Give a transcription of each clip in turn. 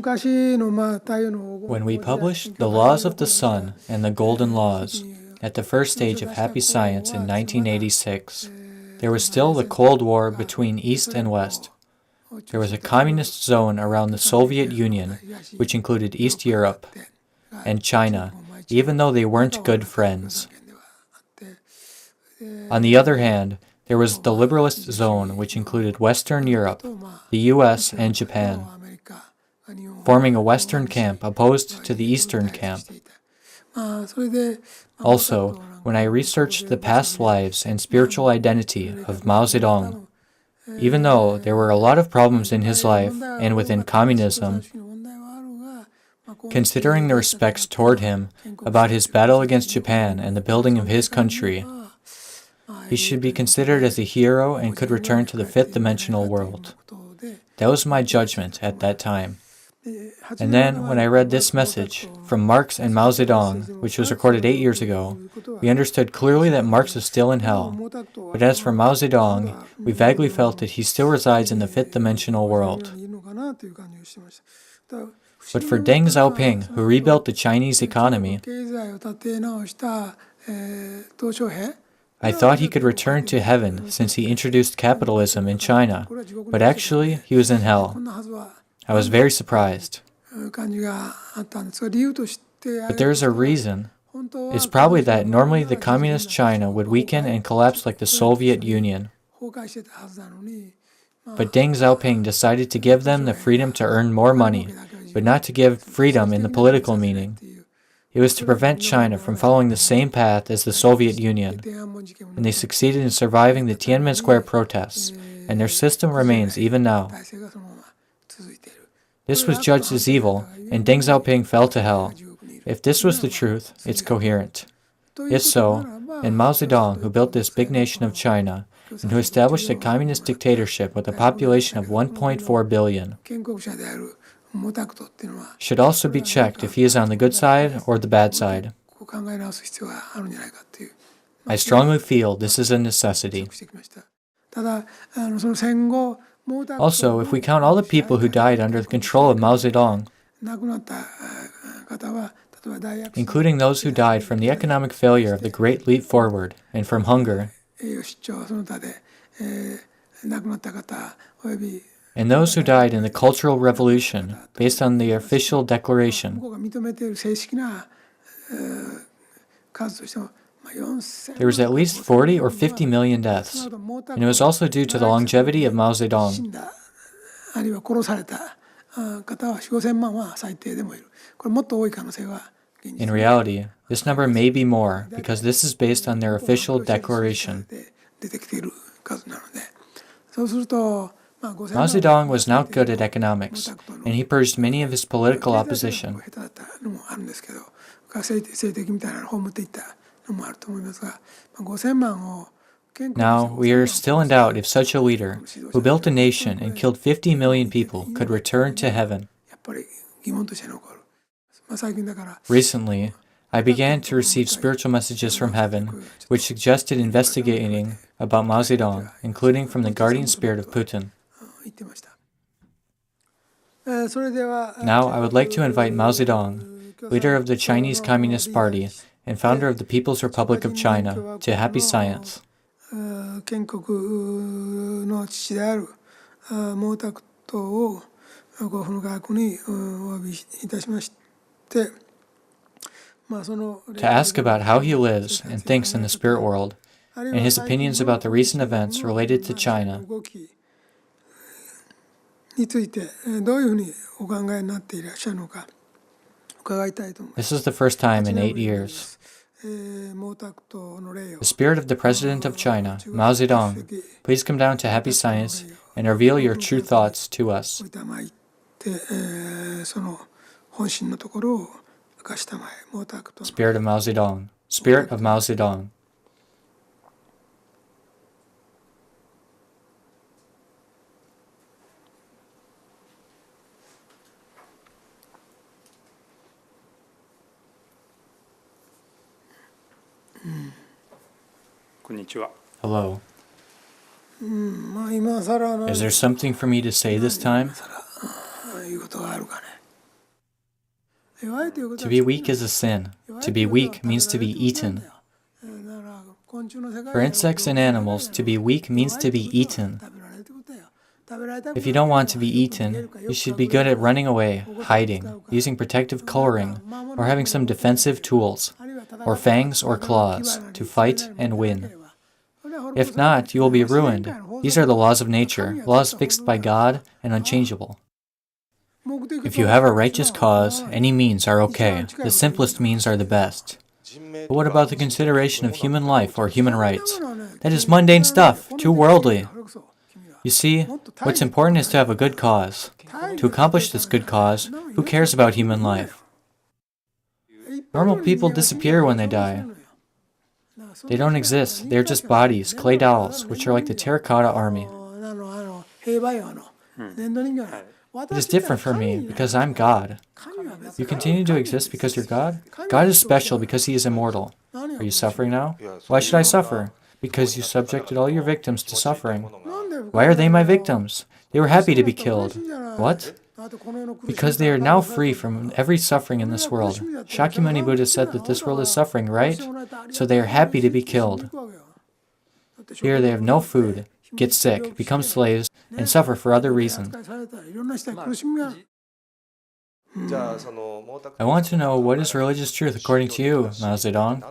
When we published The Laws of the Sun and the Golden Laws at the first stage of Happy Science in 1986, there was still the Cold War between East and West. There was a communist zone around the Soviet Union, which included East Europe and China, even though they weren't good friends. On the other hand, there was the liberalist zone, which included Western Europe, the US, and Japan, forming a Western camp opposed to the Eastern camp. Also, when I researched the past lives and spiritual identity of Mao Zedong, even though there were a lot of problems in his life and within communism, considering the respects toward him about his battle against Japan and the building of his country, he should be considered as a hero and could return to the fifth dimensional world. That was my judgment at that time. And then, when I read this message from Marx and Mao Zedong, which was recorded 8 years ago, we understood clearly that Marx is still in hell. But as for Mao Zedong, we vaguely felt that he still resides in the fifth dimensional world. But for Deng Xiaoping, who rebuilt the Chinese economy, I thought he could return to heaven since he introduced capitalism in China, but actually he was in hell. I was very surprised. But there is a reason. It's probably that normally the communist China would weaken and collapse like the Soviet Union. But Deng Xiaoping decided to give them the freedom to earn more money, but not to give freedom in the political meaning. It was to prevent China from following the same path as the Soviet Union, and they succeeded in surviving the Tiananmen Square protests, and their system remains even now. This was judged as evil, and Deng Xiaoping fell to hell. If this was the truth, it's coherent. If so, then Mao Zedong, who built this big nation of China, and who established a communist dictatorship with a population of 1.4 billion, should also be checked if he is on the good side or the bad side. I strongly feel this is a necessity. Also, if we count all the people who died under the control of Mao Zedong, including those who died from the economic failure of the Great Leap Forward and from hunger, and those who died in the Cultural Revolution based on the official declaration, there was at least 40 or 50 million deaths, and it was also due to the longevity of Mao Zedong. In reality, this number may be more because this is based on their official declaration. Mao Zedong was not good at economics, and he purged many of his political opposition. Now, we are still in doubt if such a leader, who built a nation and killed 50 million people, could return to heaven. Recently, I began to receive spiritual messages from heaven, which suggested investigating about Mao Zedong, including from the guardian spirit of Putin. Now, I would like to invite Mao Zedong, leader of the Chinese Communist Party and founder of the People's Republic of China, to Happy Science. To ask about how he lives and thinks in the spirit world, and his opinions about the recent events related to China. This is the first time in 8 years. The spirit of the President of China, Mao Zedong, please come down to Happy Science and reveal your true thoughts to us. Spirit of Mao Zedong. Spirit of Mao Zedong. Hello. Is there something for me to say this time? To be weak is a sin. To be weak means to be eaten. For insects and animals, to be weak means to be eaten. If you don't want to be eaten, you should be good at running away, hiding, using protective coloring, or having some defensive tools, or fangs or claws, to fight and win. If not, you will be ruined. These are the laws of nature, laws fixed by God and unchangeable. If you have a righteous cause, any means are okay. The simplest means are the best. But what about the consideration of human life or human rights? That is mundane stuff, too worldly. You see, what's important is to have a good cause. To accomplish this good cause, who cares about human life? Normal people disappear when they die. They don't exist. They're just bodies, clay dolls, which are like the terracotta army. It is different for me, because I'm God. You continue to exist because you're God? God is special because He is immortal. Are you suffering now? Why should I suffer? Because you subjected all your victims to suffering. Why are they my victims? They were happy to be killed. What? Because they are now free from every suffering in this world. Shakyamuni Buddha said that this world is suffering, right? So they are happy to be killed. Here they have no food, get sick, become slaves, and suffer for other reasons. I want to know, what is religious truth according to you, Mao Zedong?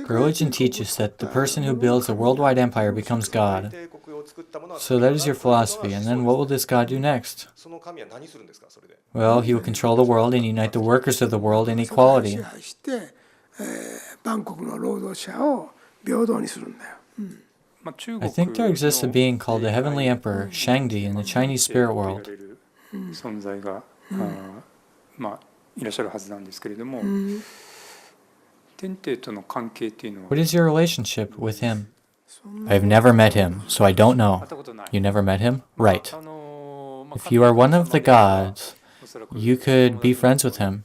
Religion teaches that the person who builds a worldwide empire becomes God. So that is your philosophy, and then what will this God do next? Well, he will control the world and unite the workers of the world in equality. I think there exists a being called the Heavenly Emperor, Shangdi, in the Chinese spirit world. What is your relationship with him? I have never met him, so I don't know. You never met him? Right. If you are one of the gods, you could be friends with him.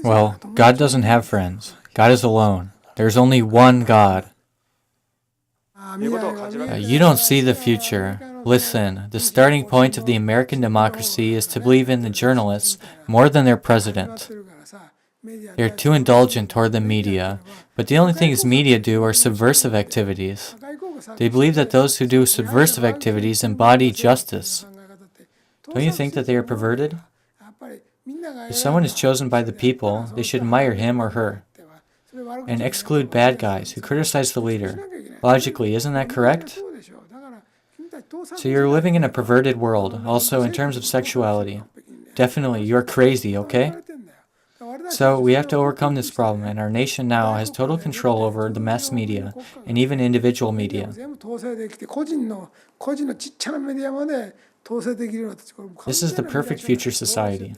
Well, God doesn't have friends. God is alone. There's only one God. You don't see the future. Listen, the starting point of the American democracy is to believe in the journalists more than their president. They are too indulgent toward the media, but the only things media do are subversive activities. They believe that those who do subversive activities embody justice. Don't you think that they are perverted? If someone is chosen by the people, they should admire him or her, and exclude bad guys who criticize the leader. Logically, isn't that correct? So you're living in a perverted world, also in terms of sexuality. Definitely, you're crazy, okay? So we have to overcome this problem, and our nation now has total control over the mass media, and even individual media. This is the perfect future society.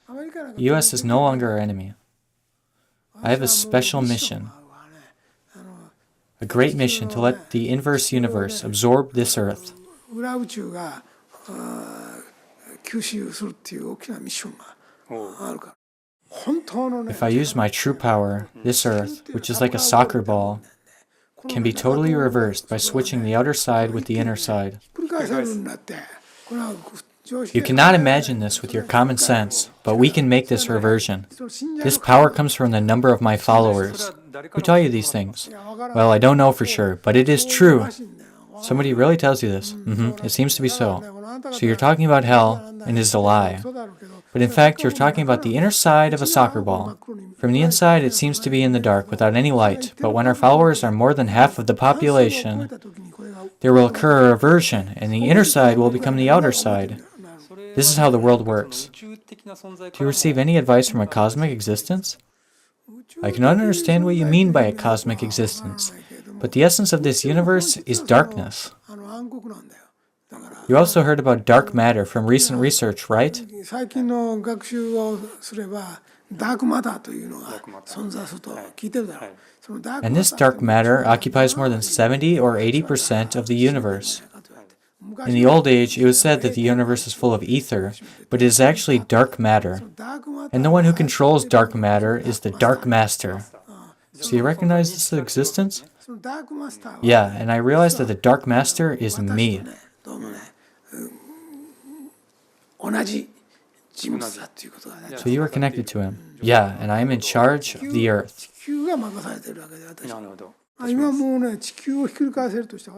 The U.S. is no longer our enemy. I have a special mission. A great mission to let the inverse universe absorb this earth. If I use my true power, this earth, which is like a soccer ball, can be totally reversed by switching the outer side with the inner side. You cannot imagine this with your common sense, but we can make this reversion. This power comes from the number of my followers. Who taught you these things? Well, I don't know for sure, but it is true. Somebody really tells you this. It seems to be so. So you're talking about hell, and it is a lie. But in fact, you're talking about the inner side of a soccer ball. From the inside, it seems to be in the dark, without any light. But when our followers are more than half of the population, there will occur a reversion, and the inner side will become the outer side. This is how the world works. Do you receive any advice from a cosmic existence? I cannot understand what you mean by a cosmic existence, but the essence of this universe is darkness. You also heard about dark matter from recent research, right? And this dark matter occupies more than 70 or 80% of the universe. In the old age, it was said that the universe is full of ether, but it is actually dark matter. And the one who controls dark matter is the Dark Master. So you recognize this existence? Yeah, and I realized that the Dark Master is me. So you are connected to him. Yeah, and I am in charge of the earth.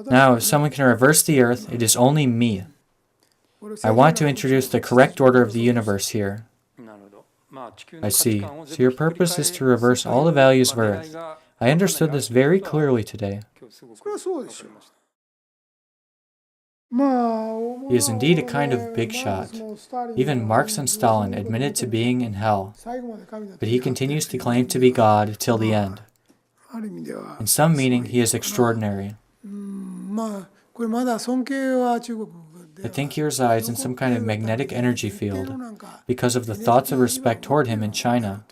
Now, if someone can reverse the earth, it is only me. I want to introduce the correct order of the universe here. I see. So your purpose is to reverse all the values of earth. I understood this very clearly today. He is indeed a kind of big shot. Even Marx and Stalin admitted to being in hell, but he continues to claim to be God till the end. In some meaning, he is extraordinary. I think he resides in some kind of magnetic energy field because of the thoughts of respect toward him in China.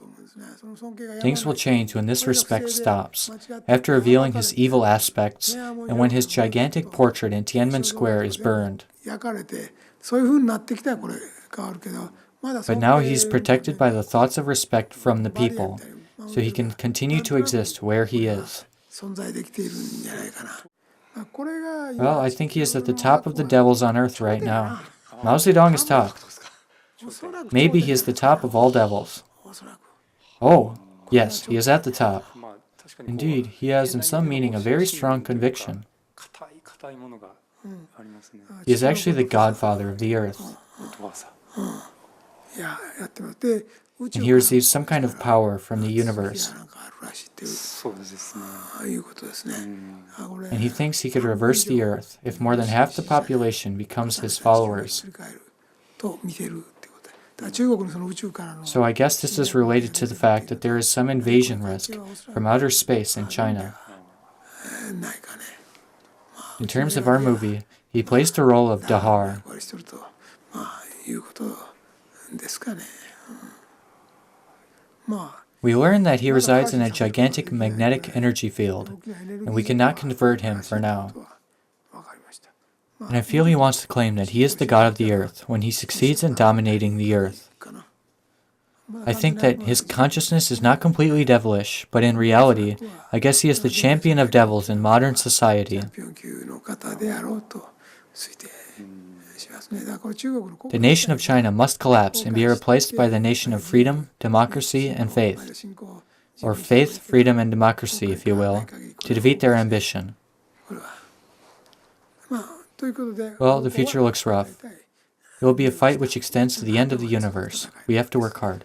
Things will change when this respect stops, after revealing his evil aspects, and when his gigantic portrait in Tiananmen Square is burned. But now he is protected by the thoughts of respect from the people, so he can continue to exist where he is. Well, I think he is at the top of the devils on earth right now. Mao Zedong is top. Maybe he is the top of all devils. Oh, yes, he is at the top. Indeed, he has in some meaning a very strong conviction. He is actually the godfather of the earth. And he receives some kind of power from the universe. And he thinks he could reverse the earth if more than half the population becomes his followers. So I guess this is related to the fact that there is some invasion risk from outer space in China. In terms of our movie, he plays the role of Dahar. We learn that he resides in a gigantic magnetic energy field, and we cannot convert him for now. And I feel he wants to claim that he is the god of the earth when he succeeds in dominating the earth. I think that his consciousness is not completely devilish, but in reality, I guess he is the champion of devils in modern society. The nation of China must collapse and be replaced by the nation of freedom, democracy, and faith. Or faith, freedom, and democracy, if you will, to defeat their ambition. Well, the future looks rough. It will be a fight which extends to the end of the universe. We have to work hard.